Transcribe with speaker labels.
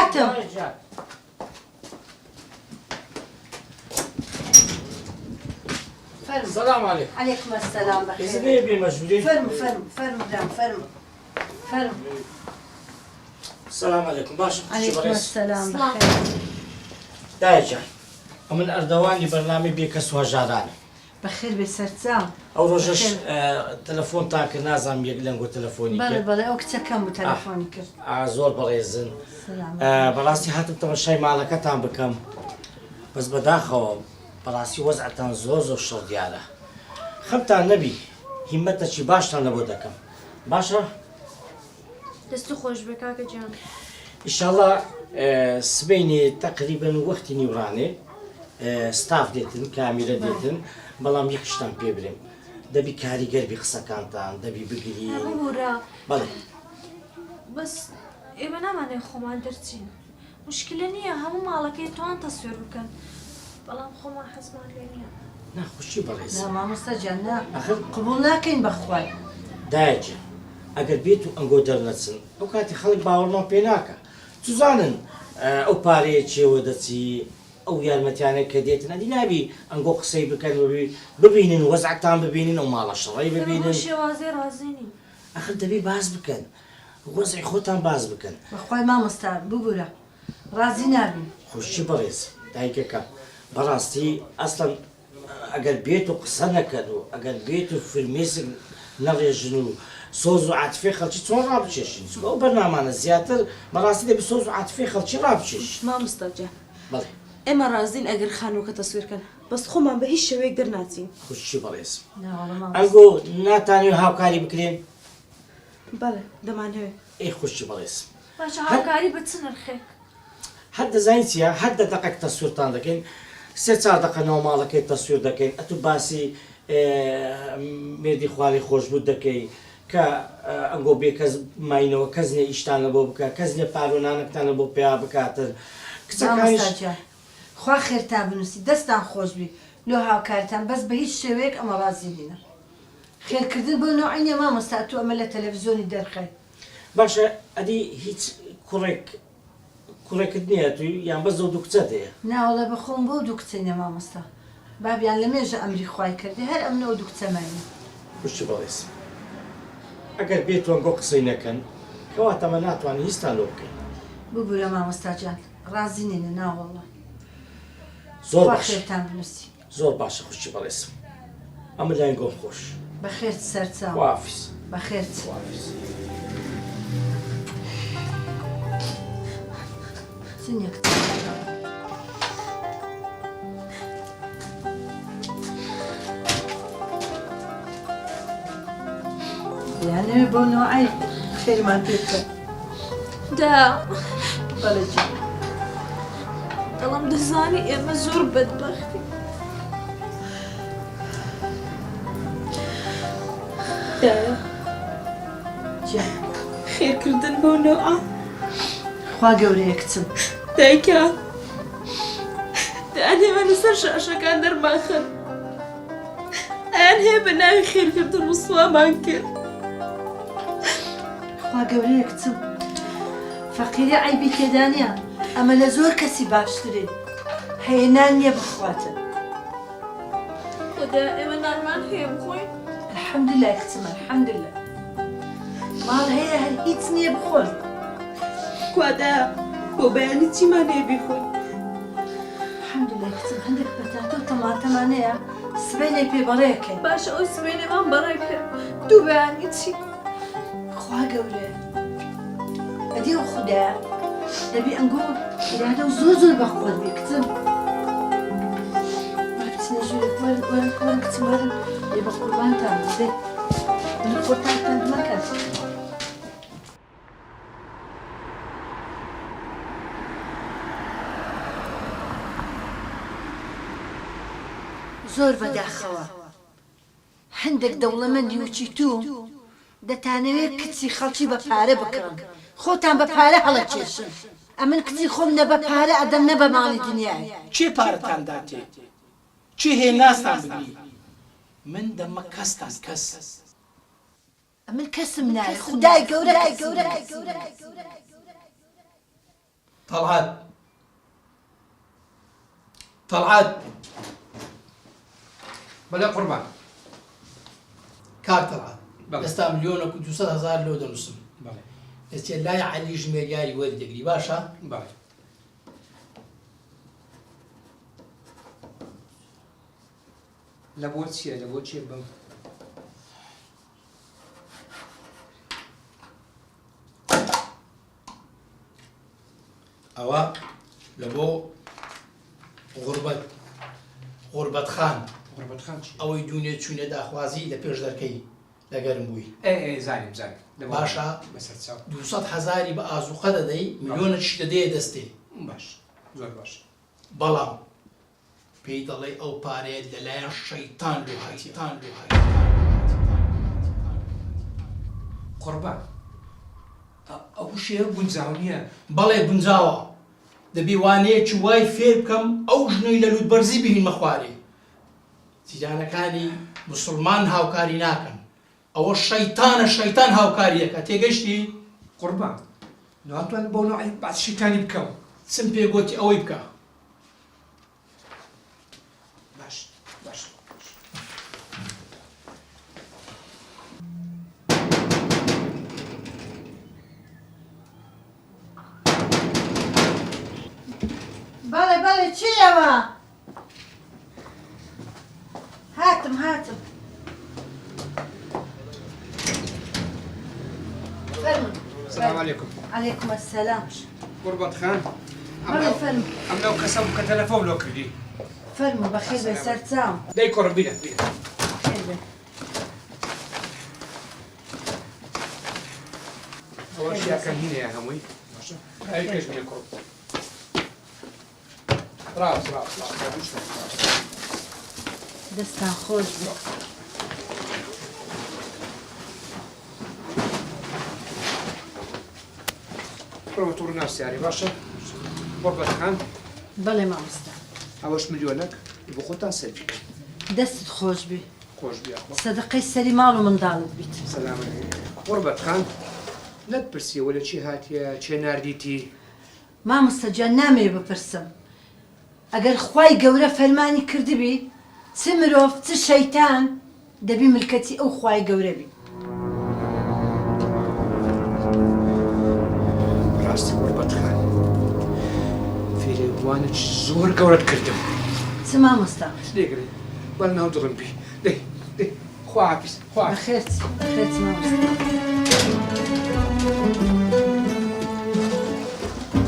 Speaker 1: هاتم. فرم.
Speaker 2: السلام عليكم.
Speaker 1: عليكم السلام بخير.
Speaker 2: إذا بي مجبورين.
Speaker 1: فرم دام فرم.
Speaker 2: السلام عليكم باشا.
Speaker 1: عليكم السلام بخير.
Speaker 2: دايجا ومن أردواني برنامج بيكس وجاران.
Speaker 1: بخير بسرتام.
Speaker 2: أو روجش تلفون تاك نازم يقلنقو تلفوني.
Speaker 1: بله أو كم تلفونك.
Speaker 2: زور بريزن.
Speaker 1: سلام.
Speaker 2: براسي هاتم طبعا شيء مالكتان بكم. بس بداخل براسي وزعتان زوز شر دياله. خمتان نبي همتك شي باشتان لبودكم. باشا؟
Speaker 3: دستو خوش بكاك جان.
Speaker 2: إن شاء الله سبيني تقريبا وقت نوراني ستاف ديتن كاميرا ديتن بلام يخشتان بيبرم دبي كاريگر بقصة كانتان دبي بقري
Speaker 3: بورا
Speaker 2: بله
Speaker 3: بس إبنا نامانه خمان درتين مشكلة نية هم مالكي توان تصوير بكن بلام خمان حزمان لينيا
Speaker 2: نخشي بريز
Speaker 1: لا ما مستجنا
Speaker 2: أخر
Speaker 1: قبول لكن بخوي
Speaker 2: دايجا أقل بيتو أنقو درنتسن وكاتي خلق باورمان بيناكا تزانن أو باريتشي ودتي أو يارمتيانه كديتن أدي نبي أنقو قصي بكن ببينن وزعتان ببينن أو مالا شرعي ببينن
Speaker 3: شي وازي رازيني
Speaker 2: أخر دبي باز بكن وزع خوتان باز بكن
Speaker 1: بخوي ما مستعد ببورا رازي نبي
Speaker 2: خوشي بريز دايكا براستي أصلا أقل بيتو قصنا كدو أقل بيتو في الميسك نرجنو صوزو عاطفي خلشي تون رابشش او برنامج زياتر براسي دبي صوزو عاطفي خلشي رابشش
Speaker 4: ما مسترجع
Speaker 2: بله
Speaker 4: اما رازين اگر خانو كتصوير كان بس خو ما بهش شوي يقدر ناتين
Speaker 2: خوشي بريز
Speaker 1: لا والله ما
Speaker 2: أنقو ناتانيو هاوكاري بكرين
Speaker 4: بله دمان هي
Speaker 2: إيه خوشي بريز
Speaker 3: باشا هاوكاري بتسنرخك
Speaker 2: حد زينسيا حد دقيقة تصوير تان دكين سيتسار دقيقة نومالك التصوير دكين أتو باسي مردي خوالي خوش بود دكي كا أنقو بيكز ماينو كزني إشتان لبو بكا كزني بارونانك تان لبو بيا بكاتر
Speaker 1: ما مستجنا خوا خير تابنسي دستان خوش بي لو هاوكارتان بس بهيش شويك أما رازي لنا خير كردن بو نوعيني ما مستعتو أملا تلفزيوني درخي
Speaker 2: باشا أدي هيت كوريك الدنيا يعني بس دو دكتاتي
Speaker 1: نا والله بخون بو دوكتين يا مامستا بابيان لما يجي أمري خواي كردي هر أمنو دوكتا ماني
Speaker 2: وش بريس أقل بيت وانقو قصينا كان كواتا منات وان يستانوكي
Speaker 1: ببو يا مامستا جان رازينينا نا والله
Speaker 2: زور
Speaker 1: خوا
Speaker 2: باشا
Speaker 1: خير تابنسي
Speaker 2: زور باشا خوشي بريس أما لا نقوم خوش
Speaker 1: بخير تسرتام
Speaker 2: وافيس
Speaker 1: بخير
Speaker 2: وافيس
Speaker 1: سنيك يعني بو نوعي خير ما تلك
Speaker 3: دا
Speaker 1: بلجي
Speaker 3: دلم دزاني اما زور بدبختي
Speaker 4: دايا
Speaker 1: جان
Speaker 4: خير كردن بو نوعا
Speaker 1: خوا قوري يكتم
Speaker 4: دايكا داني ما نسرش اشكان در باخر ان هي بناوي خير كردن وصوا مانكر
Speaker 1: خوا قوري يكتم فقيري عيبي كدانيا أما لزور كسي باشتري هينان يبخواتا
Speaker 3: ودا اما نارمان هي بخوي
Speaker 1: الحمد لله يكتم الحمد لله مال هي هالإيتني بخول
Speaker 4: كوادا بو بياني تي ما نبي خوي
Speaker 1: الحمد لله يكتم عندك بتاتو تمانية سبيني بي بريكي
Speaker 3: باشا او سبيني من برايك دو بيانيتي
Speaker 1: خوا قوري أديو خدا نبي نقول إذا هذا زوزو بخول بيكتم ما بتنجي ولا كتم هذا يبقى قربان تام زي القرطان تام مكان زۆر بەداخەوە هەندێک دەوڵەمەندی وچی تو دەتانەوێت کچی خەڵکی بە پارە بکڕن خۆتان بە پارە هەڵەکێشن ئەمن کچی خۆم نە بە پارە ئەدەم نە بە ماڵی دنیای
Speaker 5: چی پارتان داتێ چی هێناستان بگری من دەمە کەستان کەس
Speaker 1: ئەمن کەسم نایە خودای گەورە
Speaker 5: طلعت
Speaker 6: بەڵێ قوربان
Speaker 5: کار طلعت
Speaker 6: بەڵێ.
Speaker 5: ئێستا ملیۆنە و 200,000 لۆ دەنووسم
Speaker 6: بەڵێ
Speaker 5: ئێستا لای عەلی ژمێریاری وەردەگری باشە
Speaker 6: بەڵێ لە بۆ چییە لە بۆ چیە بم
Speaker 5: ئەوە لە بۆ غوربەت خان
Speaker 6: قوربەت خان چی
Speaker 5: ئەوەی دوونێ چوونێ داخوازی لە پێش دەرکەی لەگەرم بووی
Speaker 6: زانیم
Speaker 5: باشە
Speaker 6: بەسەر چاو
Speaker 5: 200,000 بە ئازوقە دەدەی ملیۆنە چی دەدەیە دەستێ
Speaker 6: باش زۆر باش
Speaker 5: بەڵام پێی دەڵێ ئەو پارێت لەلایەن شەیتان لێ هاتیتان لێ
Speaker 6: قوربان ئەو شێ گونجاو نییە
Speaker 5: بەڵێ گونجاوە دەبێ وانەیەکی وای فێر بکەم ئەو ژنەی لە لووتبەرزی بهینمە خوارێ جیرانەکانی موسڵمان هاوکاری ناکەن ئەوە شەیتان هاوکاری دەکات تێگەشتی
Speaker 6: قوربان ناتوانم بۆ نوعی باس شیتانی بکەم
Speaker 5: چم پێگوتی ئەوەی بکە
Speaker 6: باش باش
Speaker 1: بەڵێ چی ئەوە؟ هاتم فەرمون.
Speaker 6: السلام عليكم
Speaker 1: عەلەیکوم ئەسسەلام.
Speaker 6: قوربەت خان
Speaker 1: بەڵێ فەرمون
Speaker 6: ئەم لەو کەسە کە تەلەفۆن لۆ کردی
Speaker 1: فەرمون بەخێر بێ سەرچاوم.
Speaker 6: دەی کوڕم بینە
Speaker 1: خێر بێ.
Speaker 6: ئەوە شیاکەم هینەیە هەمووی باشە ئەی کەش بینە کوڕم ڕاست
Speaker 1: دەستان خۆش بێ.
Speaker 6: بڕۆ تووڕ ناسیاری باشە قوربەت خان
Speaker 1: بەڵێ مامۆستا.
Speaker 6: ئەوەش ملیۆنەک بۆ خۆتان سەرفیکە
Speaker 1: دەستت خۆش بێ.
Speaker 6: خۆش بیا
Speaker 1: سەدەقەی سەری ماڵ و منداڵت بیت.
Speaker 6: سەلام قوربەت خان نەتپرسیەوە لە چی هاتیە چێ ناردیتی
Speaker 1: مامۆستا گیان نامەوێ بپرسم. ئەگەر خوای گەورە فەرمانی کردبی چ مرۆڤ چ شەیتان دەبی ملکەتی ئەو خوای گەورە بی.
Speaker 6: ڕاستی قوربەت خان فێرێوانت زۆر گەورەت کردم
Speaker 1: چ مامۆستا؟
Speaker 6: لێگرێ بەڵ ناو دڵم بی دەی خواحافیز
Speaker 1: بەخێر چ مامۆستا.